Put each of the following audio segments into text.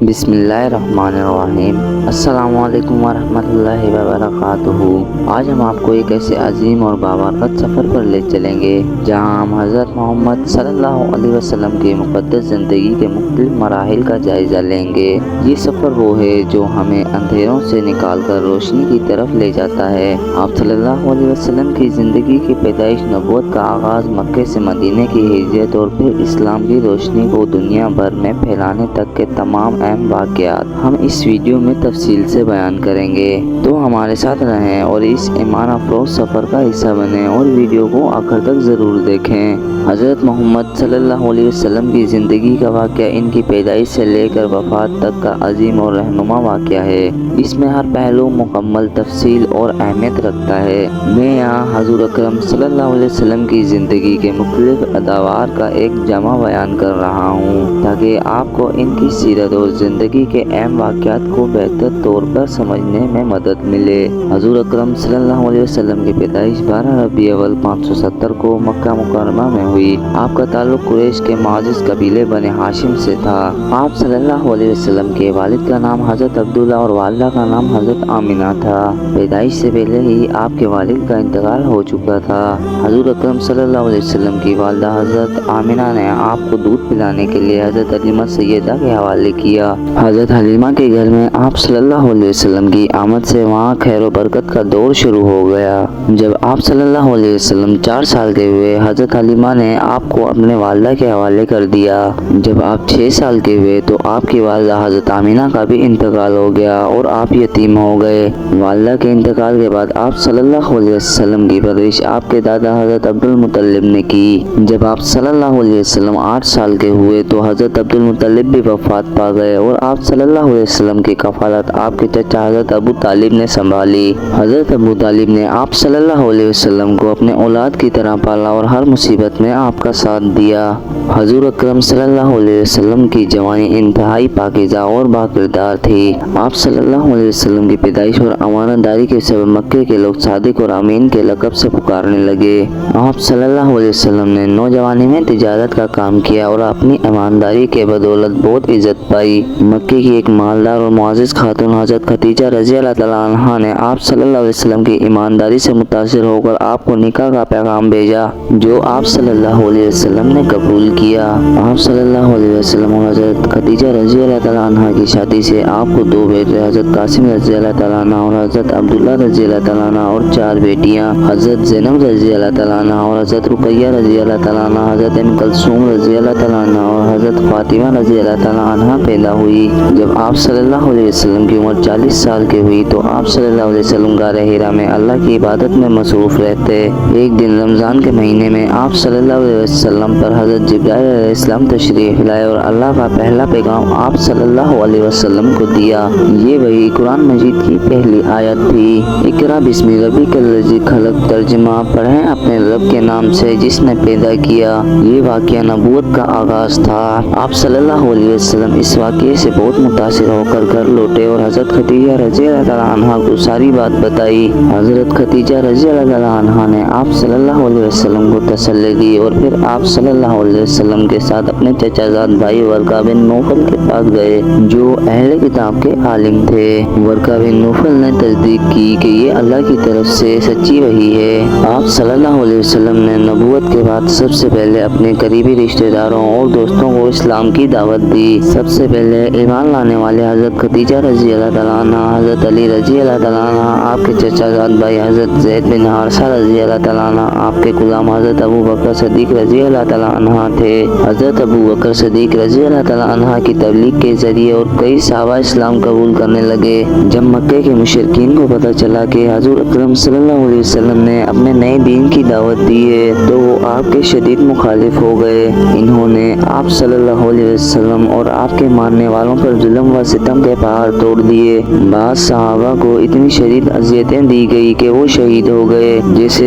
بسم اللہ الرحمن الرحیم۔ السلام علیکم ورحمۃ اللہ وبرکاتہ۔ آج ہم آپ کو ایک ایسے عظیم اور بابرکت سفر پر لے چلیں گے جہاں ہم حضرت محمد صلی اللہ علیہ وسلم کی مقدس زندگی کے مختلف مراحل کا جائزہ لیں گے۔ یہ سفر وہ ہے جو ہمیں اندھیروں سے نکال کر روشنی کی طرف لے جاتا ہے۔ آپ صلی اللہ علیہ وسلم کی زندگی کی پیدائش، نبوت کا آغاز، مکے سے مدینے کی ہجرت اور پھر اسلام کی روشنی کو دنیا بھر میں پھیلانے تک کے تمام اہم واقعات ہم اس ویڈیو میں تفصیل سے بیان کریں گے، تو ہمارے ساتھ رہیں اور اس ایمان افروز سفر کا حصہ بنیں اور ویڈیو کو آخر تک ضرور دیکھیں۔ حضرت محمد صلی اللہ علیہ وسلم کی زندگی کا واقعہ ان کی پیدائش سے لے کر وفات تک کا عظیم اور رہنما واقعہ ہے۔ اس میں ہر پہلو مکمل تفصیل اور اہمیت رکھتا ہے۔ میں یہاں حضور اکرم صلی اللہ علیہ وسلم کی زندگی کے مختلف ادوار کا ایک جامع بیان کر رہا ہوں تاکہ آپ کو ان کی سیرت اور زندگی کے اہم واقعات کو بہتر طور پر سمجھنے میں مدد ملے۔ حضور اکرم صلی اللہ علیہ وسلم کی پیدائش 12 ربیع الاول 570 کو مکہ مکرمہ میں ہوئی۔ آپ کا تعلق قریش کے معزز قبیلے بنی ہاشم سے تھا۔ آپ صلی اللہ علیہ وسلم کے والد کا نام حضرت عبداللہ اور والدہ کا نام حضرت آمنہ تھا۔ پیدائش سے پہلے ہی آپ کے والد کا انتقال ہو چکا تھا۔ حضور اکرم صلی اللہ علیہ وسلم کی والدہ حضرت آمنہ نے آپ کو دودھ پلانے کے لیے حضرت حلیمہ سیدہ کے حوالے کیا۔ حضرت حلیمہ کے گھر میں آپ صلی اللہ علیہ وسلم کی آمد سے وہاں خیر و برکت کا دور شروع ہو گیا۔ جب آپ صلی اللہ علیہ وسلم 4 سال کے ہوئے، حضرت حلیمہ نے آپ کو اپنے والدہ کے حوالے کر دیا۔ جب آپ 6 سال کے ہوئے تو آپ کی والدہ حضرت آمنہ کا بھی انتقال ہو گیا اور آپ یتیم ہو گئے۔ والدہ کے انتقال کے بعد آپ صلی اللہ علیہ وسلم کی پرورش آپ کے دادا حضرت عبدالمطلب نے کی۔ جب آپ صلی اللہ علیہ وسلم 8 سال کے ہوئے تو حضرت عبدالمطلب بھی وفات پا گئے اور آپ صلی اللہ علیہ وسلم کی کفالت آپ کے چچا حضرت ابو طالب نے سنبھالی۔ حضرت ابو طالب نے آپ صلی اللہ علیہ وسلم کو اپنے اولاد کی طرح پالا اور ہر مصیبت میں آپ کا ساتھ دیا۔ حضور اکرم صلی اللہ علیہ وسلم کی جوانی انتہائی پاکیزہ اور باکردار تھی۔ آپ صلی اللہ علیہ وسلم کی پیدائش اور امانت داری کے سبب مکے کے لوگ صادق اور امین کے لقب سے پکارنے لگے۔ آپ صلی اللہ علیہ وسلم نے نوجوانی میں تجارت کا کام کیا اور اپنی ایمانداری کے بدولت بہت عزت پائی۔ مکے کی ایک مالدار اور معزز خاتون حضرت خدیجہ رضی اللہ تعالیٰ عنہا نے آپ صلی اللہ علیہ وسلم کی ایمانداری سے متاثر ہو کر آپ کو نکاح کا پیغام بھیجا جو آپ صلی اللہ علیہ وسلم نے قبول کیا۔ آپ صلی اللہ علیہ وسلم اور حضرت خدیجہ رضی اللہ تعالیٰ عنہا کی شادی سے آپ کو 2 بیٹے حضرت قاسم رضی اللہ تعالیٰ عنہ اور حضرت عبداللہ رضی اللہ تعالیٰ عنہ اور 4 بیٹیاں حضرت زینب رضی اللہ تعالیٰ عنہ اور حضرت رقیہ رضی اللہ تعالیٰ عنہ، حضرت ام کلثوم رضی اللہ تعالیٰ عنہ اور حضرت فاطمہ رضی اللہ تعالیٰ عنہ پیدا ہوئی۔ جب آپ صلی اللہ علیہ وسلم کی عمر 40 سال کی ہوئی تو آپ صلی اللہ علیہ وسلم غار حرا میں اللہ کی عبادت میں مصروف رہتے۔ ایک دن رمضان کے مہینے میں آپ صلی اللہ علیہ وسلم پر حضرت جبرائیل علیہ السلام تشریف لائے اور اللہ کا پہلا پیغام آپ صلی اللہ علیہ وسلم کو دیا۔ یہ وہی قرآن مجید کی پہلی آیت تھی۔ اقرا بسم ربک الذی خلق، ترجمہ پڑھیں اپنے رب کے نام سے جس نے پیدا کیا۔ یہ واقعہ نبوت کا آغاز تھا۔ آپ صلی اللہ علیہ وسلم اس واقعے سے بہت متاثر ہو کر گھر لوٹے اور حضرت خدیجہ رضی اللہ تعالیٰ عنہا کو ساری بات بتائی۔ حضرت خدیجہ رضی اللہ تعالیٰ عنہا نے آپ صلی اللہ علیہ وسلم کو تسلی دی اور پھر آپ صلی اللہ علیہ وسلم کے ساتھ اپنے چچا زاد بھائی ورقہ بن نوفل کے پاس گئے جو اہل کتاب کے عالم تھے۔ ورقہ بن نوفل نے تصدیق کی کہ یہ اللہ کی طرف سے سچی وحی ہے۔ آپ صلی اللہ علیہ وسلم نے نبوت کے بعد سب سے پہلے اپنے قریبی رشتہ داروں اور دوستوں کو اسلام کی دعوت دی۔ سب سے پہلے ایمان لانے والے حضرت خدیجہ رضی اللہ تعالیٰ عنہ، حضرت علی رضی اللہ تعالیٰ عنہ، آپ کے چچا زاد بھائی حضرت زید بن حارثہ رضی اللہ تعالیٰ عنہ، آپ کے غلام حضرت ابو بکر صدیق رضی اللہ تعالیٰ عنہ تھے۔ حضرت ابو بکر صدیق رضی اللہ تعالیٰ عنہ کی تبلیغ کے ذریعے اور کئی صحابہ اسلام قبول کرنے لگے۔ جب مکے کے مشرکین کو پتہ چلا کہ حضور اکرم صلی اللہ علیہ وسلم نے اپنے نئے دین کی دعوت دی ہے تو وہ آپ کے شدید مخالف ہو گئے۔ انہوں نے آپ صلی اللہ علیہ وسلم اور آپ کے ماننے والوں پر ظلم و ستم کے پہاڑ توڑ دیے۔ بعض صحابہ کو اتنی شدید اذیتیں دی گئی کہ وہ شہید ہو گئے، جیسے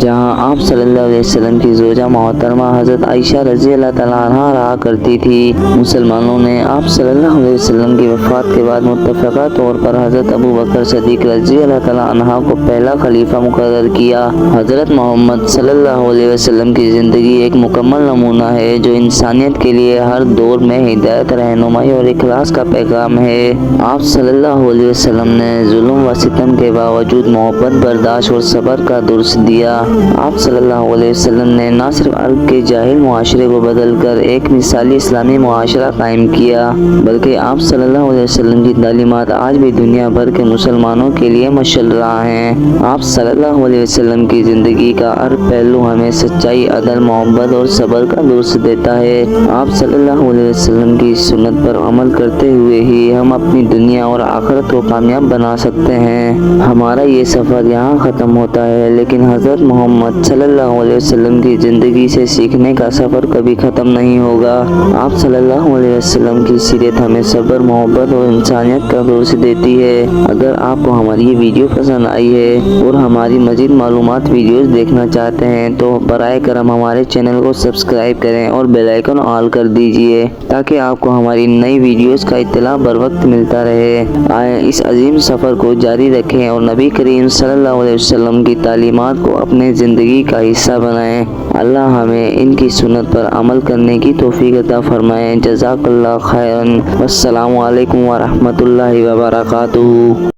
جہاں آپ صلی اللہ علیہ وسلم کی زوجہ محترمہ حضرت عائشہ رضی اللہ تعالیٰ عنہا رہا کرتی تھی۔ مسلمانوں نے آپ صلی اللہ علیہ وسلم کی وفات کے بعد متفقہ طور پر حضرت ابو بکر صدیق رضی اللہ تعالیٰ عنہ کو پہلا خلیفہ مقرر کیا۔ حضرت محمد صلی اللہ علیہ وسلم کی زندگی ایک مکمل نمونہ ہے جو انسانیت کے لیے ہر دور میں ہدایت، رہنمائی اور اخلاص کا پیغام ہے۔ آپ صلی اللہ علیہ وسلم نے ظلم و ستم کے باوجود محبت، برداشت اور صبر کا درس دیا۔ آپ صلی اللہ علیہ وسلم نے نہ صرف عرب کے جاہل معاشرے کو بدل کر ایک مثالی اسلامی معاشرہ قائم کیا، بلکہ آپ صلی اللہ علیہ وسلم کی تعلیمات آج بھی دنیا بھر کے مسلمانوں کے لیے مشعل راہ ہیں۔ آپ صلی اللہ علیہ وسلم کی زندگی کا ہر پہلو ہمیں سچائی، عدل، محبت اور صبر کا درس دیتا ہے۔ آپ صلی اللہ علیہ وسلم کی سنت پر عمل کرتے ہوئے ہی ہم اپنی دنیا اور آخرت کو کامیاب بنا سکتے ہیں۔ ہمارا یہ سفر یہاں ختم ہوتا ہے، لیکن حضرت محمد صلی اللہ علیہ وسلم کی زندگی سے سیکھنے کا سفر کبھی ختم نہیں ہوگا۔ آپ صلی اللہ علیہ وسلم کی سیرت ہمیں صبر، محبت اور انسانیت کا درس دیتی ہے۔ اگر آپ کو ہماری یہ ویڈیو پسند آئی ہے اور ہماری مزید معلومات ویڈیوز دیکھنا چاہتے ہیں تو برائے کرم ہمارے چینل کو سبسکرائب کریں اور بیل آئیکن آل کر دیجئے تاکہ آپ کو ہماری نئی ویڈیوز کا اطلاع بر وقت ملتا رہے۔ آئیں اس عظیم سفر کو جاری رکھیں اور نبی کریم صلی اللہ علیہ وسلم کی تعلیمات کو اپنے زندگی کا حصہ بنائیں۔ اللہ ہمیں ان کی سنت پر عمل کرنے کی توفیق عطا فرمائے۔ جزاک اللہ خیرا۔ والسلام علیکم ورحمۃ اللہ وبرکاتہ۔